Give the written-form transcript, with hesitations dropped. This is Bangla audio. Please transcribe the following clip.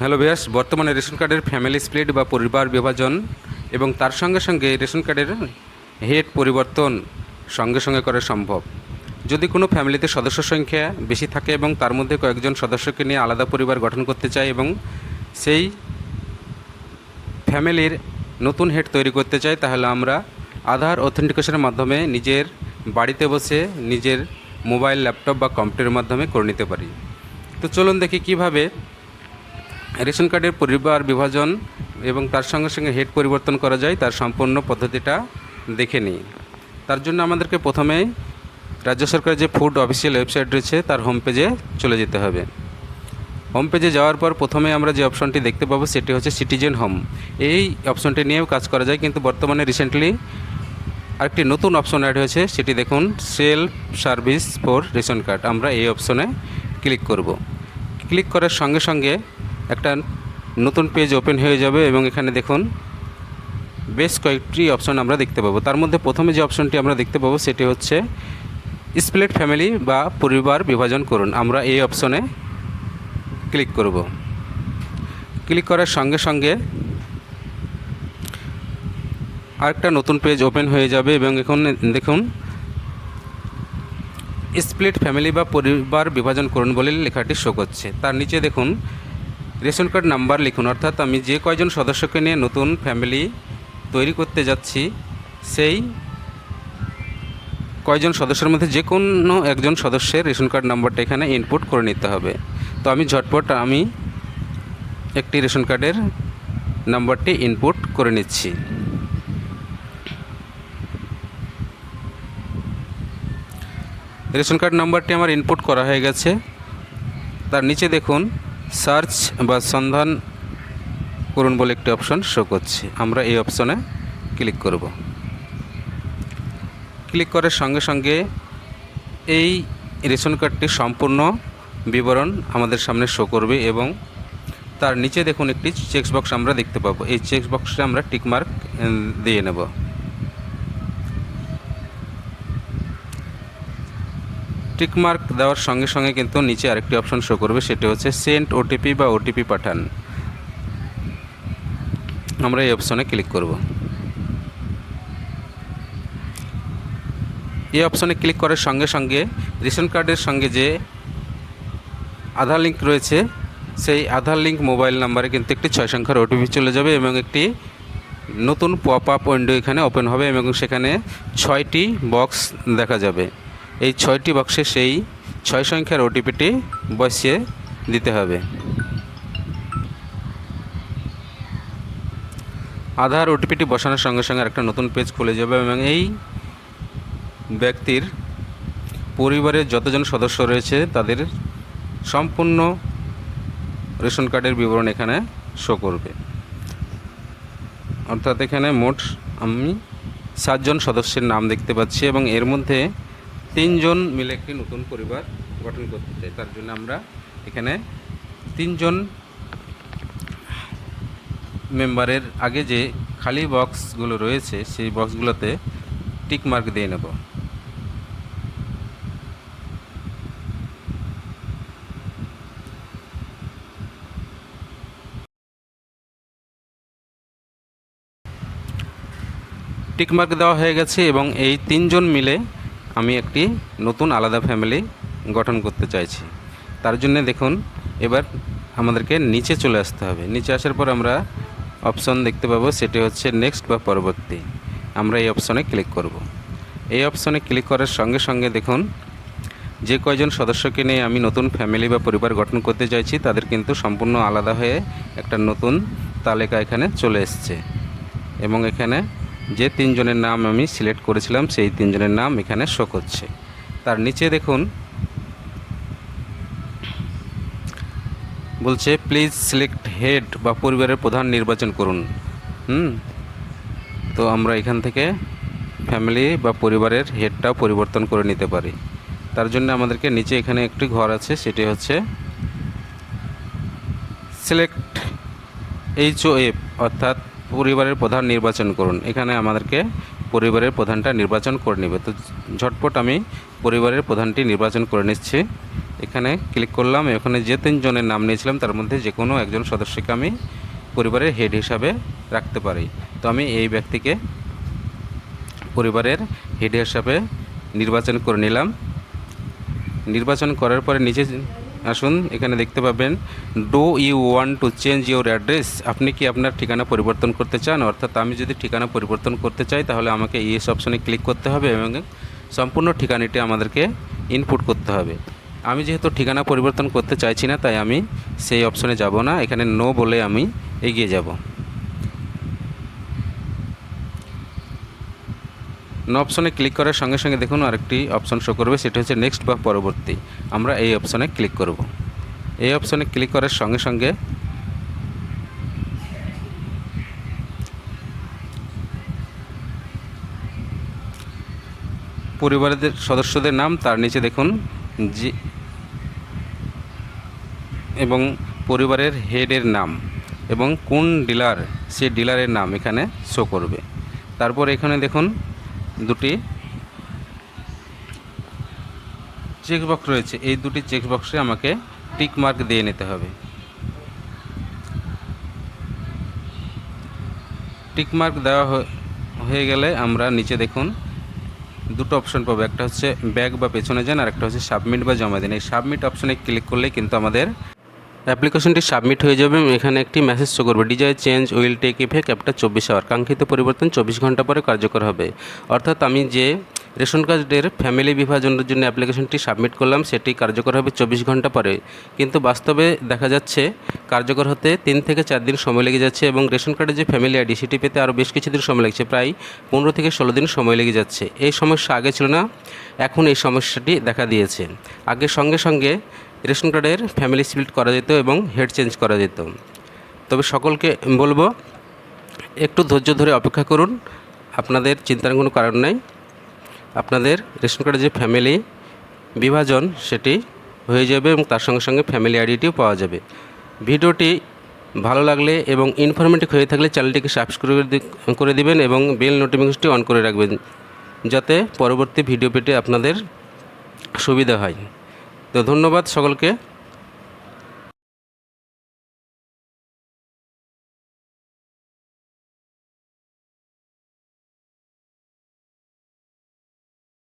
হ্যালো ভিউয়ার্স, বর্তমানে রেশন কার্ডের ফ্যামিলি স্প্লিট বা পরিবার বিভাজন এবং তার সঙ্গে সঙ্গে রেশন কার্ডের হেড পরিবর্তন সঙ্গে সঙ্গে করা সম্ভব। যদি কোনো ফ্যামিলিতে সদস্য সংখ্যা বেশি থাকে এবং তার মধ্যে কয়েকজন সদস্যকে নিয়ে আলাদা পরিবার গঠন করতে চায় এবং সেই ফ্যামিলির নতুন হেড তৈরি করতে চায়, তাহলে আমরা আধার অথেন্টিকেশনের মাধ্যমে নিজের বাড়িতে বসে নিজের মোবাইল, ল্যাপটপ বা কম্পিউটারের মাধ্যমে করে নিতে পারি। তো চলুন দেখি কীভাবে রেশন কার্ডের পরিবার বিভাজন এবং তার সঙ্গে সঙ্গে হেড পরিবর্তন করা যায় তার সম্পূর্ণ পদ্ধতিটা দেখে নিই। তার জন্য আমাদেরকে প্রথমেই রাজ্য সরকারের যে ফুড অফিসিয়াল ওয়েবসাইট রয়েছে তার হোম পেজে চলে যেতে হবে। হোম পেজে যাওয়ার পর প্রথমে আমরা যে অপশনটি দেখতে পাবো সেটি হচ্ছে সিটিজেন হোম। এই অপশনটি নিয়েও কাজ করা যায়, কিন্তু বর্তমানে রিসেন্টলি আরেকটি নতুন অপশন অ্যাড হয়েছে, সেটি দেখুন self service for ration card. আমরা এই অপশনে ক্লিক করব। ক্লিক করার সঙ্গে সঙ্গে একটা নতুন পেজ ওপেন হয়ে যাবে এবং এখানে দেখুন বেশ কয়েকটি অপশন আমরা দেখতে পাবো। তার মধ্যে প্রথমে যে অপশনটি আমরা দেখতে পাবো সেটি হচ্ছে স্প্লিট ফ্যামিলি বা পরিবার বিভাজন করুন। আমরা এই অপশনে ক্লিক করব। ক্লিক করার সঙ্গে সঙ্গে আরেকটা নতুন পেজ ওপেন হয়ে যাবে এবং এখন দেখুন স্প্লিট ফ্যামিলি বা পরিবার বিভাজন করুন বলে লেখাটি শো করছে। তার নিচে দেখুন রেশন কার্ড নাম্বার লিখুন, অর্থাৎ আমি যে কয়জন সদস্যকে নিয়ে নতুন ফ্যামিলি তৈরি করতে যাচ্ছি সেই কয়জন সদস্যের মধ্যে যে কোনো একজন সদস্যের রেশন কার্ড নাম্বারটা এখানে ইনপুট করে নিতে হবে। তো আমি ঝটপট একটি রেশন কার্ডের নাম্বারটি ইনপুট করে নিচ্ছি। রেশন কার্ড নাম্বারটি আমার ইনপুট করা হয়ে গেছে। তার নিচে দেখুন সার্চ বা সন্ধান করুন বলে একটি অপশন শো করছে। আমরা এই অপশনে ক্লিক করব। ক্লিক করার সঙ্গে সঙ্গে এই রেশন কার্ডটির সম্পূর্ণ বিবরণ আমাদের সামনে শো করবে এবং তার নিচে দেখুন একটি চেক বক্স আমরা দেখতে পাবো। এই চেক বক্সে আমরা টিকমার্ক দিয়ে নেব। টিকমার্ক দেওয়ার সঙ্গে সঙ্গে কিন্তু নিচে আরেকটি অপশন শো করবে, সেটি হচ্ছে সেন্ড ওটিপি বা ওটিপি পাঠান। আমরা এই অপশনে ক্লিক করব। এই অপশনে ক্লিক করার সঙ্গে সঙ্গে রেশন কার্ডের সঙ্গে যে আধার লিঙ্ক রয়েছে সেই আধার লিঙ্ক মোবাইল নাম্বারে কিন্তু একটি 6 সংখ্যার ওটিপি চলে যাবে এবং একটি নতুন পপ আপ উইন্ডো এখানে ওপেন হবে এবং সেখানে 6টি বক্স দেখা যাবে। এই 6টি বক্সে সেই 6 সংখ্যার ওটিপিটি বসিয়ে দিতে হবে। আধার ওটিপিটি বসানোর সঙ্গে সঙ্গে একটা নতুন পেজ খুলে যাবে এবং এই ব্যক্তির পরিবারের যতজন সদস্য রয়েছে তাদের সম্পূর্ণ রেশন কার্ডের বিবরণ এখানে শো করবে। অর্থাৎ এখানে মোট আমি 7 জন সদস্যের নাম দেখতে পাচ্ছি এবং এর মধ্যে 3 জন মিলে একটি নতুন পরিবার গঠন করতে চাই। তার জন্য আমরা এখানে 3 জন মেম্বারের আগে যে খালি বক্সগুলো রয়েছে সেই বক্সগুলোতে টিক মার্ক দিয়ে নেব। টিক মার্ক দেওয়া হয়ে গেছে এবং এই 3 জন মিলে আমি একটি নতুন আলাদা ফ্যামিলি গঠন করতে চাইছি। তার জন্য দেখুন এবার আমাদেরকে নিচে চলে আসতে হবে। নিচে আসার পর আমরা অপশন দেখতে পাবো, সেটি হচ্ছে নেক্সট বা পরবর্তী। আমরা এই অপশনে ক্লিক করব। এই অপশনে ক্লিক করার সঙ্গে সঙ্গে দেখুন যে কয়জন সদস্যকে নিয়ে আমি নতুন ফ্যামিলি বা পরিবার গঠন করতে চাইছি তাদের কিন্তু সম্পূর্ণ আলাদা হয়ে একটা নতুন তালিকা এখানে চলে এসছে এবং এখানে যে 3 জনের নাম আমি সিলেক্ট করেছিলাম সেই 3 জনের নাম এখানে শো করছে। তার নিচে দেখুন বলছে প্লিজ সিলেক্ট হেড বা পরিবারের প্রধান নির্বাচন করুন। তো আমরা এখান থেকে ফ্যামিলি বা পরিবারের হেডটাও পরিবর্তন করে নিতে পারি। তার জন্য আমাদেরকে নিচে এখানে একটি ঘর আছে, সেটি হচ্ছে সিলেক্ট HOF অর্থাৎ পরিবারের প্রধান নির্বাচন করুন। এখানে আমাদেরকে পরিবারের প্রধানটা নির্বাচন করে নেবে। তো ঝটপট আমি পরিবারের প্রধানটি নির্বাচন করে নিচ্ছি এখানে ক্লিক করলাম। এখানে যে 3 জনের নাম নিয়েছিলাম তার মধ্যে যে কোনো একজন সদস্যকে আমি পরিবারের হেড হিসাবে রাখতে পারি। তো আমি এই ব্যক্তিকে পরিবারের হেড হিসাবে নির্বাচন করে নিলাম। নির্বাচন করার পরে নিচে আসুন, এখানে দেখতে পাবেন do you want to change your address. আপনি কি আপনার ঠিকানা পরিবর্তন করতে চান? অর্থাৎ আমি যদি ঠিকানা পরিবর্তন করতে চাই তাহলে আমাকে ইয়েস অপশনে ক্লিক করতে হবে এবং সম্পূর্ণ ঠিকানাটি আমাদেরকে ইনপুট করতে হবে। আমি যেহেতু ঠিকানা পরিবর্তন করতে চাইছি না, তাই আমি সেই অপশনে যাব না, এখানে নো বলে আমি এগিয়ে যাব। নো অপশনে ক্লিক করার সঙ্গে সঙ্গে দেখুন আরেকটি অপশন শো করবে, সেটা হচ্ছে নেক্সট বা পরবর্তী। আমরা এই অপশনে ক্লিক করব। এই অপশনে ক্লিক করার সঙ্গে সঙ্গে পরিবারের সদস্যদের নাম, তার নিচে দেখুন যে এবং পরিবারের হেডের নাম এবং কোন ডিলার, সেই ডিলারের নাম এখানে শো করবে। তারপর এখানে দেখুন দুটি চেকবক্স রয়েছে, এই দুটি চেকবক্সে আমাকে টিক মার্ক দিয়ে নিতে হবে। টিক মার্ক দেওয়া হয়ে গেলে আমরা নিচে দেখুন দুটো অপশন পাবো, একটা হচ্ছে ব্যাক বা পেছনে যান, আর একটা হচ্ছে সাবমিট বা জমা দিন। এই সাবমিট অপশনে ক্লিক করলে কিন্তু আমাদের অ্যাপ্লিকেশনটি সাবমিট হয়ে যাবে। এখানে একটি মেসেজ শো করবে, desire change will take effect after 24 hour. কাঙ্ক্ষিত পরিবর্তন 24 ঘন্টা পরে কার্যকর হবে। অর্থাৎ আমি যে রেশন কার্ডের ফ্যামিলি বিভাজনের জন্য অ্যাপ্লিকেশনটি সাবমিট করলাম সেটি কার্যকর হবে 24 ঘন্টা পরে, কিন্তু বাস্তবে দেখা যাচ্ছে কার্যকর হতে 3 থেকে 4 দিন সময় লেগে যাচ্ছে এবং রেশন কার্ডের যে ফ্যামিলি আইডি সেটি পেতে আরও বেশ কিছুদিন সময় লাগছে, প্রায় 15 থেকে 16 দিন সময় লেগে যাচ্ছে। এই সমস্যা আগে ছিল না, এখন এই সমস্যাটি দেখা দিয়েছে। আগে সঙ্গে সঙ্গে রেশন কার্ডের ফ্যামিলি স্প্লিট করা যেত এবং হেড চেঞ্জ করা যেত। তবে সকলকে বলবো একটু ধৈর্য ধরে অপেক্ষা করুন, আপনাদের চিন্তার কোনো কারণ নেই। আপনাদের রেশন কার্ডের যে ফ্যামিলি বিভাজন সেটি হয়ে যাবে এবং তার সঙ্গে সঙ্গে ফ্যামিলি আইডিটিও পাওয়া যাবে। ভিডিওটি ভালো লাগলে এবং ইনফরমেটিভ হয়ে থাকলে চ্যানেলটিকে সাবস্ক্রাইব করে দিবেন এবং বেল নোটিফিকেশনটি অন করে রাখবেন, যাতে পরবর্তী ভিডিও পেতে আপনাদের সুবিধা হয়। তো ধন্যবাদ সকলকে।